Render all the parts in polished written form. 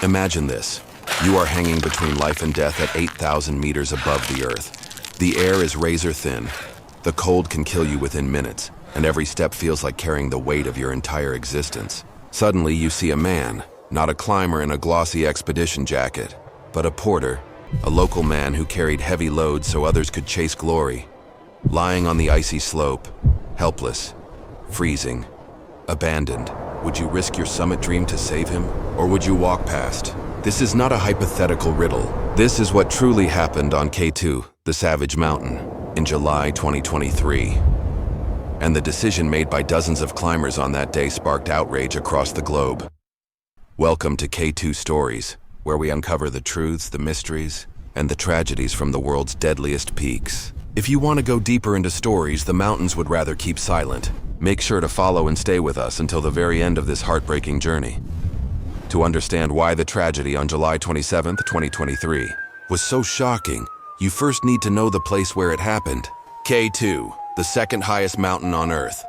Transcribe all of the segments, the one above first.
Imagine this. You are hanging between life and death at 8,000 meters above the Earth. The air is razor thin. The cold can kill you within minutes, and every step feels like carrying the weight of your entire existence. Suddenly, you see a man, not a climber in a glossy expedition jacket, but a porter, a local man who carried heavy loads so others could chase glory, lying on the icy slope, helpless, freezing, abandoned. Would you risk your summit dream to save him, or would you walk past? This is not a hypothetical riddle. This is what truly happened on K2, the Savage Mountain, in July 2023. And the decision made by dozens of climbers on that day sparked outrage across the globe. Welcome to K2 Stories, where we uncover the truths, the mysteries, and the tragedies from the world's deadliest peaks. If you want to go deeper into stories the mountains would rather keep silent, make sure to follow and stay with us until the very end of this heartbreaking journey. To understand why the tragedy on July 27, 2023, was so shocking, you first need to know the place where it happened. K2, the second highest mountain on Earth.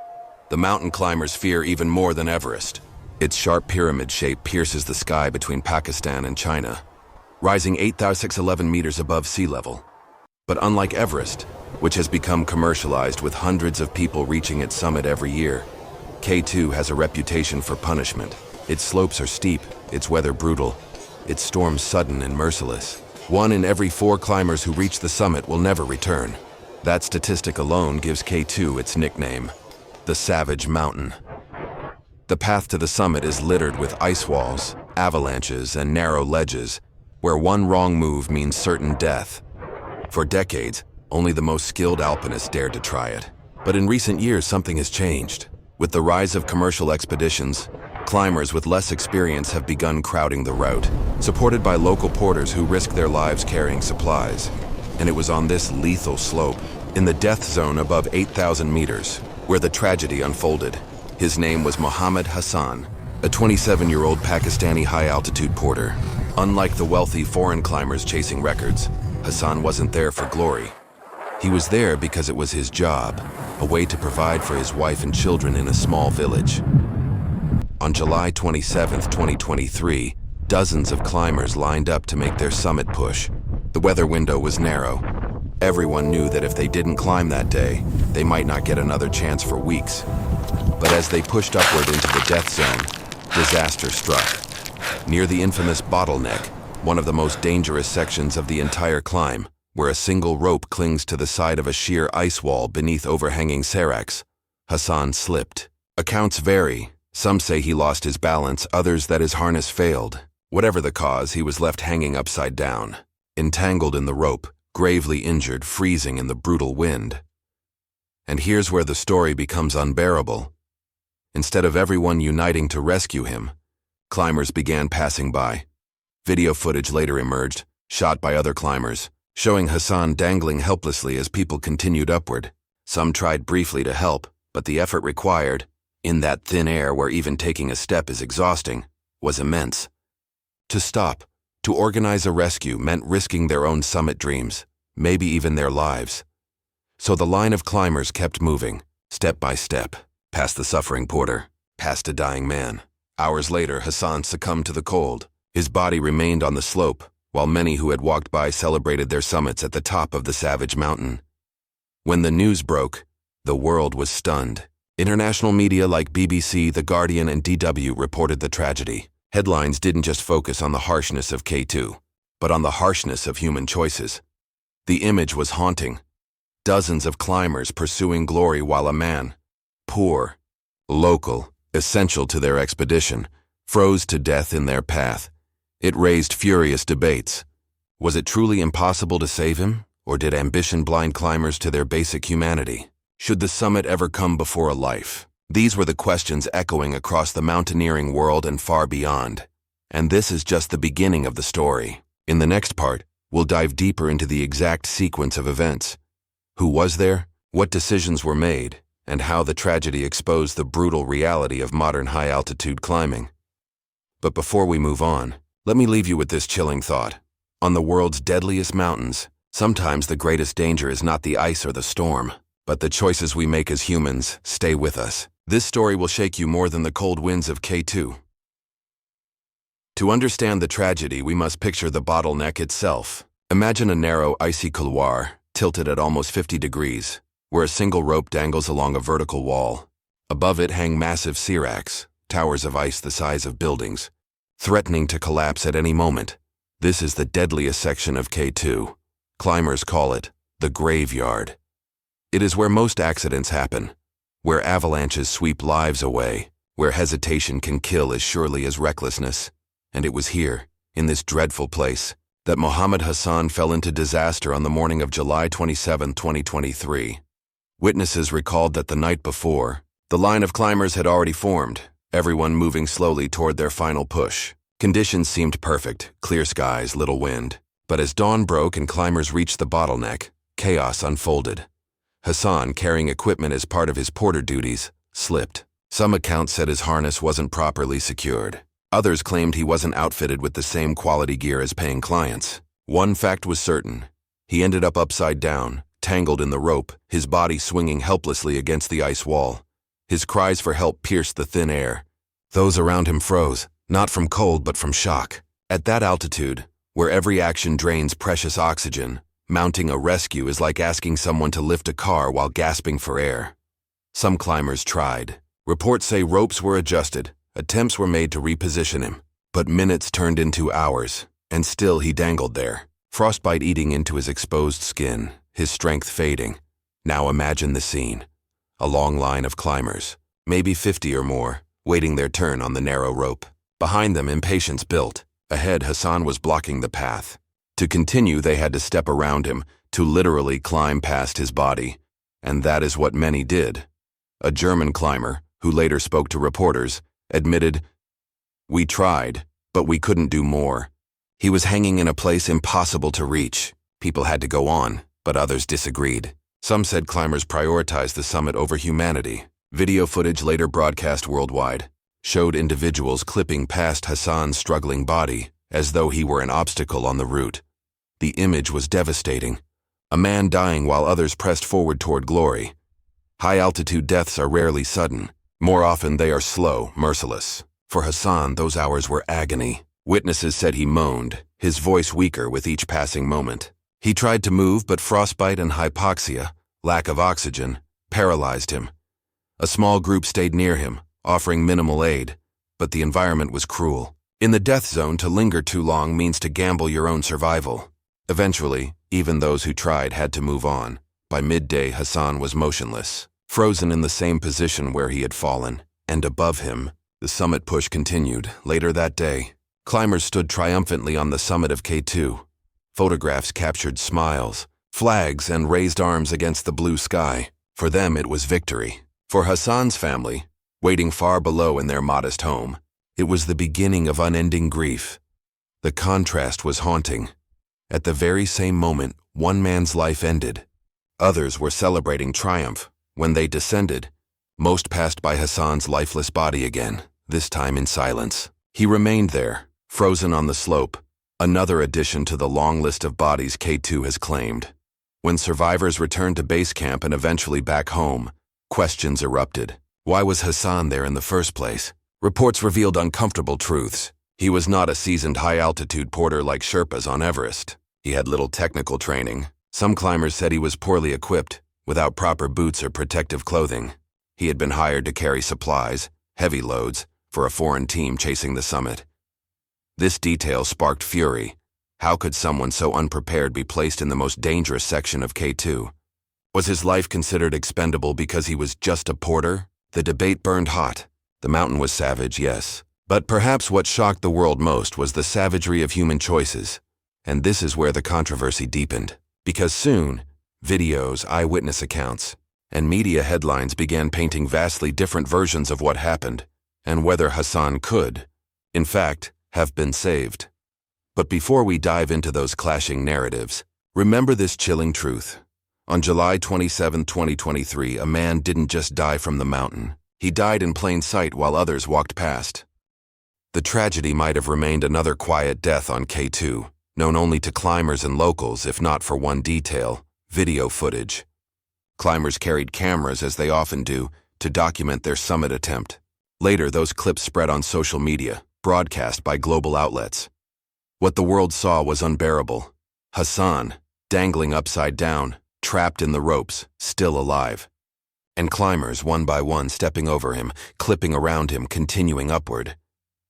The mountain climbers fear even more than Everest. Its sharp pyramid shape pierces the sky between Pakistan and China, rising 8,611 meters above sea level. But unlike Everest, which has become commercialized with hundreds of people reaching its summit every year, K2 has a reputation for punishment. Its slopes are steep, its weather brutal, its storms sudden and merciless. 1 in every 4 climbers who reach the summit will never return. That statistic alone gives K2 its nickname, the Savage Mountain. The path to the summit is littered with ice walls, avalanches, and narrow ledges, where one wrong move means certain death. For decades, only the most skilled alpinists dared to try it. But in recent years, something has changed. With the rise of commercial expeditions, climbers with less experience have begun crowding the route, supported by local porters who risk their lives carrying supplies. And it was on this lethal slope, in the death zone above 8,000 meters, where the tragedy unfolded. His name was Mohammad Hassan, a 27-year-old Pakistani high-altitude porter. Unlike the wealthy foreign climbers chasing records, Hassan wasn't there for glory. He was there because it was his job, a way to provide for his wife and children in a small village. On July 27, 2023, dozens of climbers lined up to make their summit push. The weather window was narrow. Everyone knew that if they didn't climb that day, they might not get another chance for weeks. But as they pushed upward into the death zone, disaster struck. Near the infamous bottleneck, one of the most dangerous sections of the entire climb, where a single rope clings to the side of a sheer ice wall beneath overhanging seracs, Hassan slipped. Accounts vary. Some say he lost his balance, others that his harness failed. Whatever the cause, he was left hanging upside down, entangled in the rope, gravely injured, freezing in the brutal wind. And here's where the story becomes unbearable. Instead of everyone uniting to rescue him, climbers began passing by. Video footage later emerged, shot by other climbers, showing Hassan dangling helplessly as people continued upward. Some tried briefly to help, but the effort required, in that thin air where even taking a step is exhausting, was immense. To stop, to organize a rescue meant risking their own summit dreams, maybe even their lives. So the line of climbers kept moving, step by step, past the suffering porter, past a dying man. Hours later, Hassan succumbed to the cold. His body remained on the slope, while many who had walked by celebrated their summits at the top of the Savage Mountain. When the news broke, the world was stunned. International media like BBC, The Guardian, and DW reported the tragedy. Headlines didn't just focus on the harshness of K2, but on the harshness of human choices. The image was haunting. Dozens of climbers pursuing glory while a man, poor, local, essential to their expedition, froze to death in their path. It raised furious debates. Was it truly impossible to save him, or did ambition blind climbers to their basic humanity? Should the summit ever come before a life? These were the questions echoing across the mountaineering world and far beyond. And this is just the beginning of the story. In the next part, we'll dive deeper into the exact sequence of events. Who was there, what decisions were made, and how the tragedy exposed the brutal reality of modern high-altitude climbing. But before we move on, let me leave you with this chilling thought. On the world's deadliest mountains, sometimes the greatest danger is not the ice or the storm, but the choices we make as humans. Stay with us. This story will shake you more than the cold winds of K2. To understand the tragedy, we must picture the bottleneck itself. Imagine a narrow, icy couloir, tilted at almost 50 degrees, where a single rope dangles along a vertical wall. Above it hang massive seracs, towers of ice the size of buildings, threatening to collapse at any moment. This is the deadliest section of K2. Climbers call it the graveyard. It is where most accidents happen, where avalanches sweep lives away, where hesitation can kill as surely as recklessness. And it was here, in this dreadful place, that Mohammad Hassan fell into disaster on the morning of July 27, 2023. Witnesses recalled that the night before, the line of climbers had already formed, everyone moving slowly toward their final push. Conditions seemed perfect, clear skies, little wind. But as dawn broke and climbers reached the bottleneck, chaos unfolded. Hassan, carrying equipment as part of his porter duties, slipped. Some accounts said his harness wasn't properly secured. Others claimed he wasn't outfitted with the same quality gear as paying clients. One fact was certain. He ended up upside down, tangled in the rope, his body swinging helplessly against the ice wall. His cries for help pierced the thin air. Those around him froze, not from cold but from shock. At that altitude, where every action drains precious oxygen, mounting a rescue is like asking someone to lift a car while gasping for air. Some climbers tried. Reports say ropes were adjusted, attempts were made to reposition him, but minutes turned into hours, and still he dangled there, frostbite eating into his exposed skin, his strength fading. Now imagine the scene. A long line of climbers, maybe 50 or more, waiting their turn on the narrow rope. Behind them, impatience built. Ahead, Hassan was blocking the path. To continue, they had to step around him, to literally climb past his body. And that is what many did. A German climber, who later spoke to reporters, admitted, "We tried, but we couldn't do more." He was hanging in a place impossible to reach. People had to go on, but others disagreed. Some said climbers prioritized the summit over humanity. Video footage later broadcast worldwide showed individuals clipping past Hassan's struggling body as though he were an obstacle on the route. The image was devastating. A man dying while others pressed forward toward glory. High-altitude deaths are rarely sudden. More often they are slow, merciless. For Hassan, those hours were agony. Witnesses said he moaned, his voice weaker with each passing moment. He tried to move, but frostbite and hypoxia, lack of oxygen, paralyzed him. A small group stayed near him, offering minimal aid, but the environment was cruel. In the death zone, to linger too long means to gamble your own survival. Eventually, even those who tried had to move on. By midday, Hassan was motionless, frozen in the same position where he had fallen, and above him, the summit push continued. Later that day, climbers stood triumphantly on the summit of K2. Photographs captured smiles, flags, and raised arms against the blue sky. For them, it was victory. For Hassan's family, waiting far below in their modest home, it was the beginning of unending grief. The contrast was haunting. At the very same moment, one man's life ended. Others were celebrating triumph. When they descended, most passed by Hassan's lifeless body again, this time in silence. He remained there, frozen on the slope, another addition to the long list of bodies K2 has claimed. When survivors returned to base camp and eventually back home, questions erupted. Why was Hassan there in the first place? Reports revealed uncomfortable truths. He was not a seasoned high-altitude porter like Sherpas on Everest. He had little technical training. Some climbers said he was poorly equipped, without proper boots or protective clothing. He had been hired to carry supplies, heavy loads, for a foreign team chasing the summit. This detail sparked fury. How could someone so unprepared be placed in the most dangerous section of K2? Was his life considered expendable because he was just a porter? The debate burned hot. The mountain was savage, yes. But perhaps what shocked the world most was the savagery of human choices. And this is where the controversy deepened. Because soon, videos, eyewitness accounts, and media headlines began painting vastly different versions of what happened, and whether Hassan could, in fact, have been saved. But before we dive into those clashing narratives, remember this chilling truth. On July 27, 2023, a man didn't just die from the mountain. He died in plain sight while others walked past. The tragedy might have remained another quiet death on K2, known only to climbers and locals, if not for one detail: video footage. Climbers carried cameras, as they often do, to document their summit attempt. Later, those clips spread on social media, broadcast by global outlets. What the world saw was unbearable. Hassan, dangling upside down, trapped in the ropes, still alive. And climbers, one by one, stepping over him, clipping around him, continuing upward.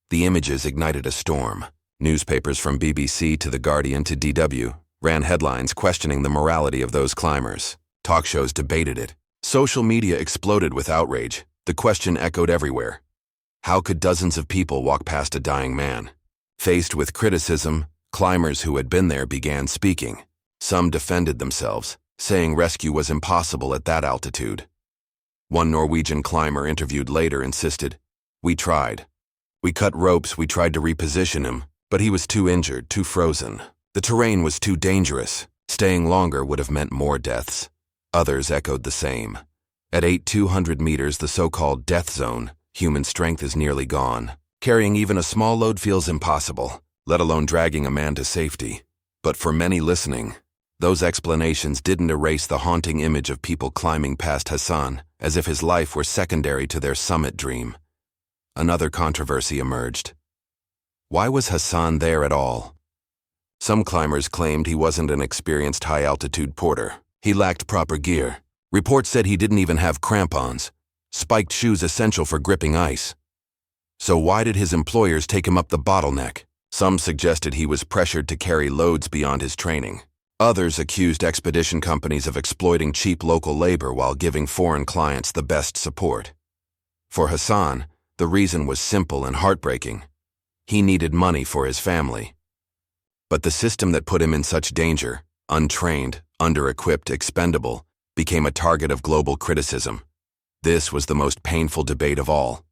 The images ignited a storm. Newspapers from BBC to The Guardian to DW ran headlines questioning the morality of those climbers. Talk shows debated it. Social media exploded with outrage. The question echoed everywhere. How could dozens of people walk past a dying man? Faced with criticism, climbers who had been there began speaking. Some defended themselves, saying rescue was impossible at that altitude. One Norwegian climber interviewed later insisted, "We tried. We cut ropes, we tried to reposition him, but he was too injured, too frozen. The terrain was too dangerous. Staying longer would have meant more deaths." Others echoed the same. At 8,200 meters, the so-called death zone, human strength is nearly gone. Carrying even a small load feels impossible, let alone dragging a man to safety. But for many listening, those explanations didn't erase the haunting image of people climbing past Hassan as if his life were secondary to their summit dream. Another controversy emerged. Why was Hassan there at all? Some climbers claimed he wasn't an experienced high-altitude porter. He lacked proper gear. Reports said he didn't even have crampons, spiked shoes essential for gripping ice. So why did his employers take him up the bottleneck? Some suggested he was pressured to carry loads beyond his training. Others accused expedition companies of exploiting cheap local labor while giving foreign clients the best support. For Hassan, the reason was simple and heartbreaking. He needed money for his family. But the system that put him in such danger, untrained, under-equipped, expendable, became a target of global criticism. This was the most painful debate of all.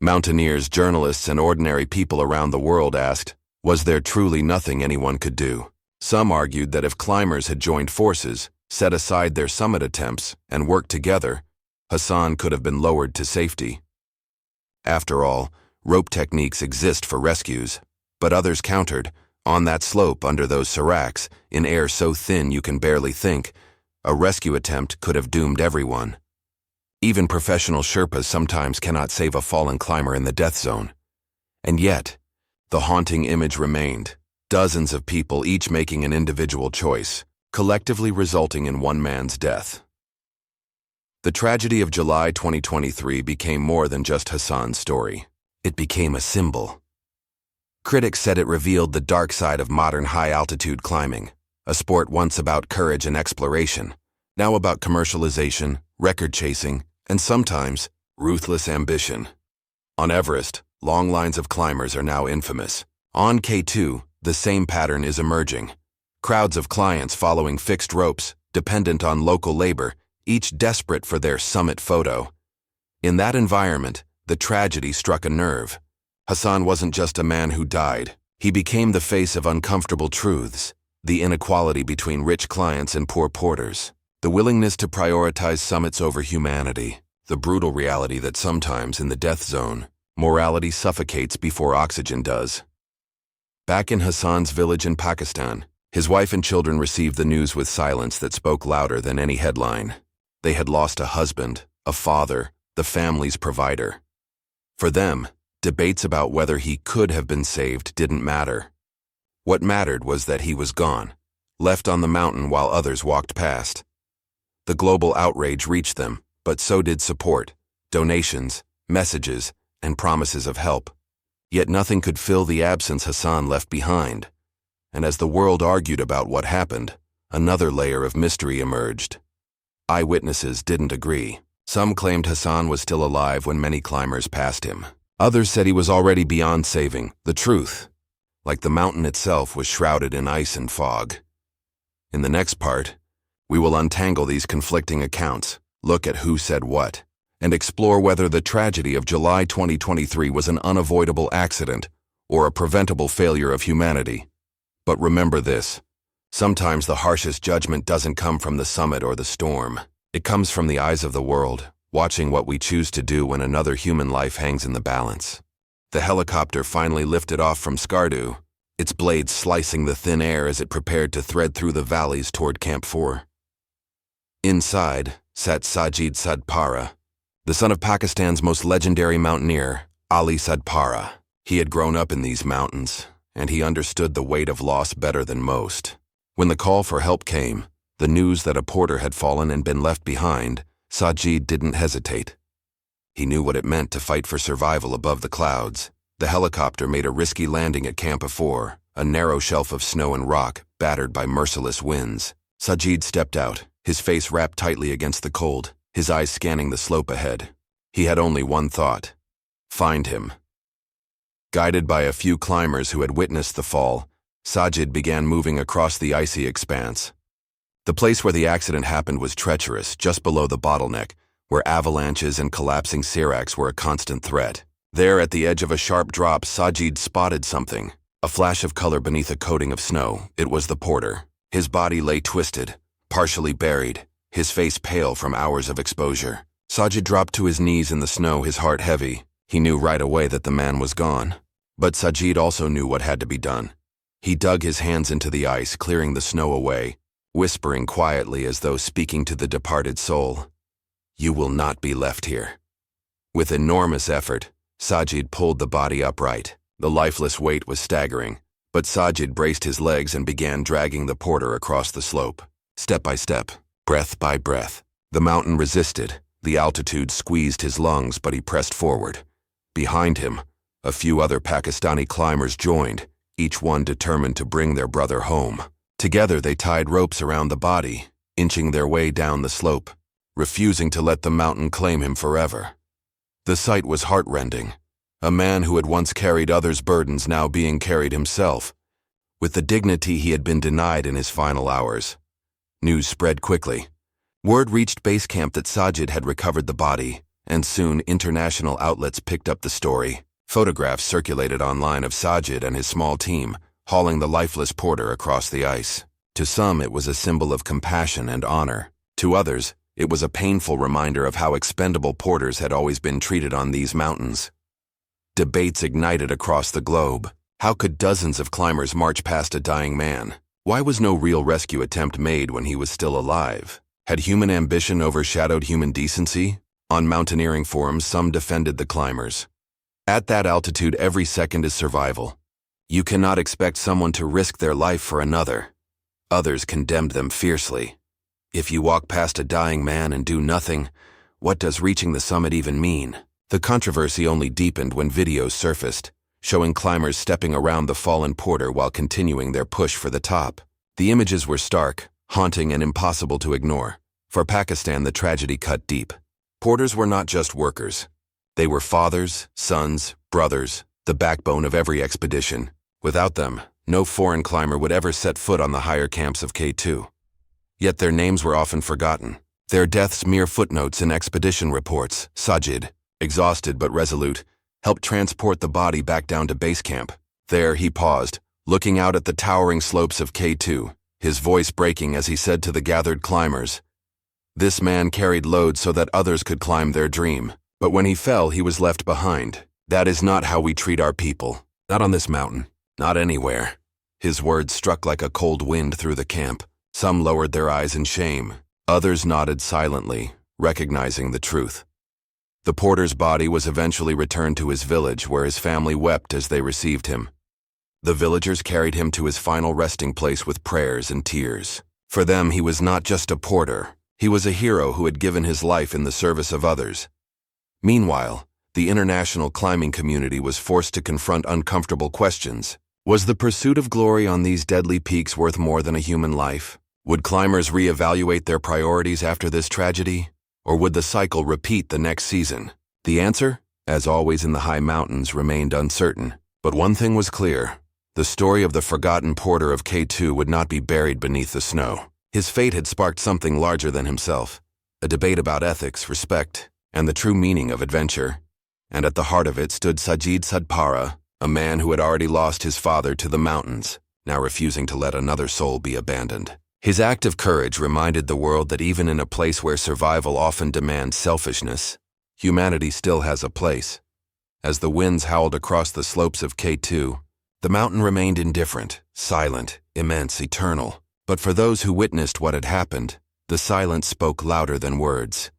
Mountaineers, journalists, and ordinary people around the world asked, was there truly nothing anyone could do? Some argued that if climbers had joined forces, set aside their summit attempts, and worked together, Hassan could have been lowered to safety. After all, rope techniques exist for rescues, but others countered, on that slope under those seracs, in air so thin you can barely think, a rescue attempt could have doomed everyone. Even professional Sherpas sometimes cannot save a fallen climber in the death zone. And yet, the haunting image remained, dozens of people each making an individual choice, collectively resulting in one man's death. The tragedy of July 2023 became more than just Hassan's story. It became a symbol. Critics said it revealed the dark side of modern high-altitude climbing, a sport once about courage and exploration, now about commercialization, record chasing, and sometimes ruthless ambition. On Everest, long lines of climbers are now infamous. On K2, the same pattern is emerging. Crowds of clients following fixed ropes, dependent on local labor, each desperate for their summit photo. In that environment, the tragedy struck a nerve. Hassan wasn't just a man who died. He became the face of uncomfortable truths, the inequality between rich clients and poor porters, the willingness to prioritize summits over humanity, the brutal reality that sometimes in the death zone, morality suffocates before oxygen does. Back in Hassan's village in Pakistan, his wife and children received the news with silence that spoke louder than any headline. They had lost a husband, a father, the family's provider. For them, debates about whether he could have been saved didn't matter. What mattered was that he was gone, left on the mountain while others walked past. The global outrage reached them, but so did support, donations, messages, and promises of help. Yet nothing could fill the absence Hassan left behind. And as the world argued about what happened, another layer of mystery emerged. Eyewitnesses didn't agree. Some claimed Hassan was still alive when many climbers passed him. Others said he was already beyond saving. The truth, like the mountain itself, was shrouded in ice and fog. In the next part, we will untangle these conflicting accounts, look at who said what, and explore whether the tragedy of July 2023 was an unavoidable accident or a preventable failure of humanity. But remember this, sometimes the harshest judgment doesn't come from the summit or the storm. It comes from the eyes of the world, watching what we choose to do when another human life hangs in the balance. The helicopter finally lifted off from Skardu, its blades slicing the thin air as it prepared to thread through the valleys toward Camp 4. Inside sat Sajid Sadpara, the son of Pakistan's most legendary mountaineer, Ali Sadpara. He had grown up in these mountains, and he understood the weight of loss better than most. When the call for help came, the news that a porter had fallen and been left behind, Sajid didn't hesitate. He knew what it meant to fight for survival above the clouds. The helicopter made a risky landing at Camp 4, a narrow shelf of snow and rock, battered by merciless winds. Sajid stepped out, his face wrapped tightly against the cold, his eyes scanning the slope ahead. He had only one thought: find him. Guided by a few climbers who had witnessed the fall, Sajid began moving across the icy expanse. The place where the accident happened was treacherous, just below the bottleneck, where avalanches and collapsing seracs were a constant threat. There, at the edge of a sharp drop, Sajid spotted something, a flash of color beneath a coating of snow. It was the porter. His body lay twisted, partially buried, his face pale from hours of exposure. Sajid dropped to his knees in the snow, his heart heavy. He knew right away that the man was gone. But Sajid also knew what had to be done. He dug his hands into the ice, clearing the snow away, whispering quietly as though speaking to the departed soul, "You will not be left here." With enormous effort, Sajid pulled the body upright. The lifeless weight was staggering, but Sajid braced his legs and began dragging the porter across the slope. Step by step, breath by breath. The mountain resisted. The altitude squeezed his lungs, but he pressed forward. Behind him, a few other Pakistani climbers joined, each one determined to bring their brother home. Together they tied ropes around the body, inching their way down the slope, refusing to let the mountain claim him forever. The sight was heartrending. A man who had once carried others' burdens now being carried himself, with the dignity he had been denied in his final hours. News spread quickly. Word reached base camp that Sajid had recovered the body, and soon international outlets picked up the story. Photographs circulated online of Sajid and his small team, hauling the lifeless porter across the ice. To some, it was a symbol of compassion and honor. To others, it was a painful reminder of how expendable porters had always been treated on these mountains. Debates ignited across the globe. How could dozens of climbers march past a dying man? Why was no real rescue attempt made when he was still alive? Had human ambition overshadowed human decency? On mountaineering forums, some defended the climbers. At that altitude, every second is survival. You cannot expect someone to risk their life for another. Others condemned them fiercely. If you walk past a dying man and do nothing, what does reaching the summit even mean? The controversy only deepened when videos surfaced, showing climbers stepping around the fallen porter while continuing their push for the top. The images were stark, haunting, and impossible to ignore. For Pakistan, the tragedy cut deep. Porters were not just workers. They were fathers, sons, brothers, the backbone of every expedition. Without them, no foreign climber would ever set foot on the higher camps of K2. Yet their names were often forgotten, their deaths mere footnotes in expedition reports. Sajid, exhausted but resolute, helped transport the body back down to base camp. There he paused, looking out at the towering slopes of K2, his voice breaking as he said to the gathered climbers, "This man carried loads so that others could climb their dream. But when he fell, he was left behind. That is not how we treat our people. Not on this mountain. Not anywhere." His words struck like a cold wind through the camp. Some lowered their eyes in shame. Others nodded silently, recognizing the truth. The porter's body was eventually returned to his village, where his family wept as they received him. The villagers carried him to his final resting place with prayers and tears. For them, he was not just a porter. He was a hero who had given his life in the service of others. Meanwhile, the international climbing community was forced to confront uncomfortable questions. Was the pursuit of glory on these deadly peaks worth more than a human life? Would climbers reevaluate their priorities after this tragedy? Or would the cycle repeat the next season? The answer, as always in the high mountains, remained uncertain. But one thing was clear. The story of the forgotten porter of K2 would not be buried beneath the snow. His fate had sparked something larger than himself, a debate about ethics, respect, and the true meaning of adventure. And at the heart of it stood Sajid Sadpara, a man who had already lost his father to the mountains, now refusing to let another soul be abandoned. His act of courage reminded the world that even in a place where survival often demands selfishness, humanity still has a place. As the winds howled across the slopes of K2, the mountain remained indifferent, silent, immense, eternal. But for those who witnessed what had happened, the silence spoke louder than words.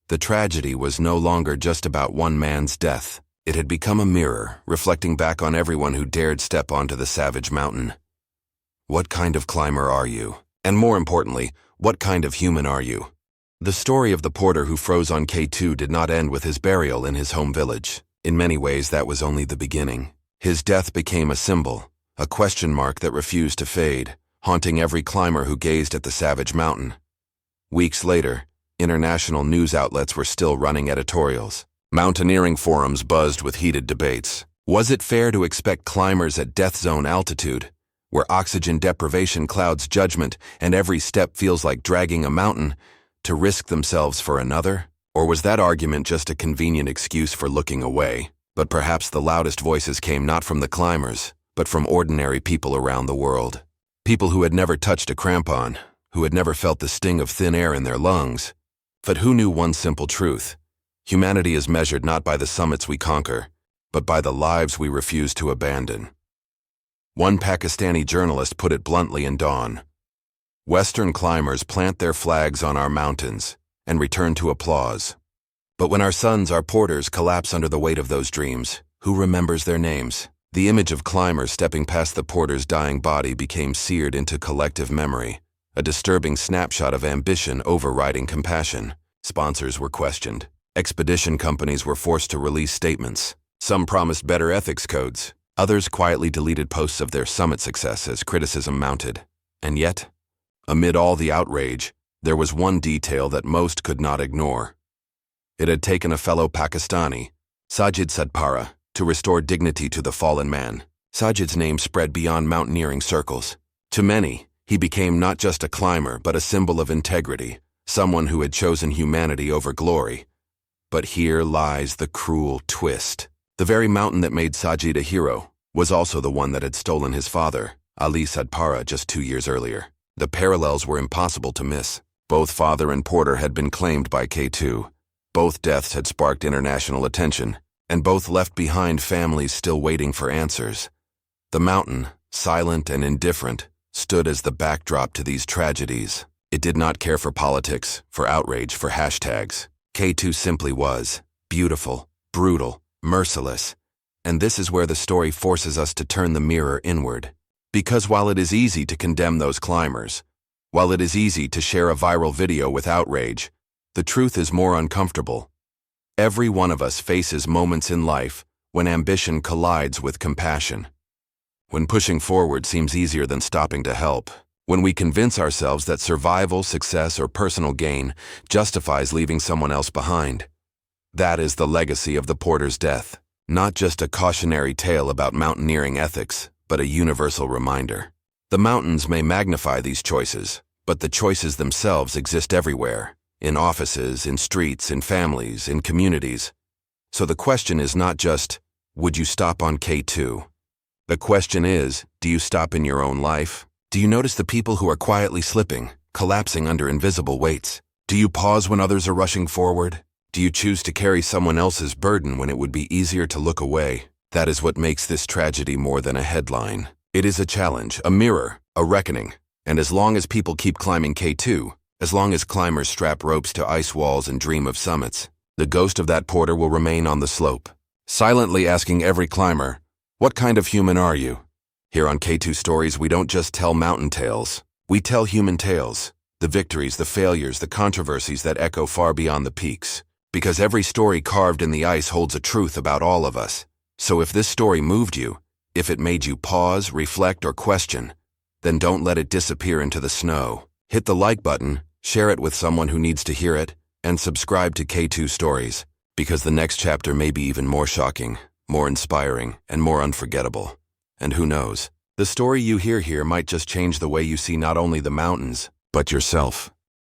The tragedy was no longer just about one man's death. It had become a mirror, reflecting back on everyone who dared step onto the savage mountain. What kind of climber are you? And more importantly, what kind of human are you? The story of the porter who froze on K2 did not end with his burial in his home village. In many ways, that was only the beginning. His death became a symbol, a question mark that refused to fade, haunting every climber who gazed at the savage mountain. Weeks later, international news outlets were still running editorials. Mountaineering forums buzzed with heated debates. Was it fair to expect climbers at death zone altitude, where oxygen deprivation clouds judgment and every step feels like dragging a mountain, to risk themselves for another? Or was that argument just a convenient excuse for looking away? But perhaps the loudest voices came not from the climbers, but from ordinary people around the world. People who had never touched a crampon, who had never felt the sting of thin air in their lungs, but who knew one simple truth. Humanity is measured not by the summits we conquer, but by the lives we refuse to abandon. One Pakistani journalist put it bluntly in Dawn: Western climbers plant their flags on our mountains and return to applause. But when our sons, our porters, collapse under the weight of those dreams, who remembers their names? The image of climbers stepping past the porter's dying body became seared into collective memory, a disturbing snapshot of ambition overriding compassion. Sponsors were questioned. Expedition companies were forced to release statements. Some promised better ethics codes. Others quietly deleted posts of their summit success as criticism mounted. And yet, amid all the outrage, there was one detail that most could not ignore. It had taken a fellow Pakistani, Sajid Sadpara, to restore dignity to the fallen man. Sajid's name spread beyond mountaineering circles. To many, he became not just a climber but a symbol of integrity, someone who had chosen humanity over glory. But here lies the cruel twist. The very mountain that made Sajid a hero was also the one that had stolen his father, Ali Sadpara, just 2 years earlier. The parallels were impossible to miss. Both father and porter had been claimed by K2. Both deaths had sparked international attention, and both left behind families still waiting for answers. The mountain, silent and indifferent, stood as the backdrop to these tragedies. It did not care for politics, for outrage, for hashtags. K2 simply was beautiful, brutal, merciless. And this is where the story forces us to turn the mirror inward. Because while it is easy to condemn those climbers, while it is easy to share a viral video with outrage, the truth is more uncomfortable. Every one of us faces moments in life when ambition collides with compassion. When pushing forward seems easier than stopping to help. When we convince ourselves that survival, success, or personal gain justifies leaving someone else behind. That is the legacy of the porter's death. Not just a cautionary tale about mountaineering ethics, but a universal reminder. The mountains may magnify these choices, but the choices themselves exist everywhere. In offices, in streets, in families, in communities. So the question is not just, would you stop on K2? The question is, do you stop in your own life? Do you notice the people who are quietly slipping, collapsing under invisible weights? Do you pause when others are rushing forward? Do you choose to carry someone else's burden when it would be easier to look away? That is what makes this tragedy more than a headline. It is a challenge, a mirror, a reckoning. And as long as people keep climbing K2, as long as climbers strap ropes to ice walls and dream of summits, the ghost of that porter will remain on the slope, silently asking every climber, what kind of human are you? Here on K2 Stories, we don't just tell mountain tales. We tell human tales, the victories, the failures, the controversies that echo far beyond the peaks. Because every story carved in the ice holds a truth about all of us. So if this story moved you, if it made you pause, reflect, or question, then don't let it disappear into the snow. Hit the like button, share it with someone who needs to hear it, and subscribe to K2 Stories, because the next chapter may be even more shocking, more inspiring, and more unforgettable. And who knows, the story you hear here might just change the way you see not only the mountains, but yourself.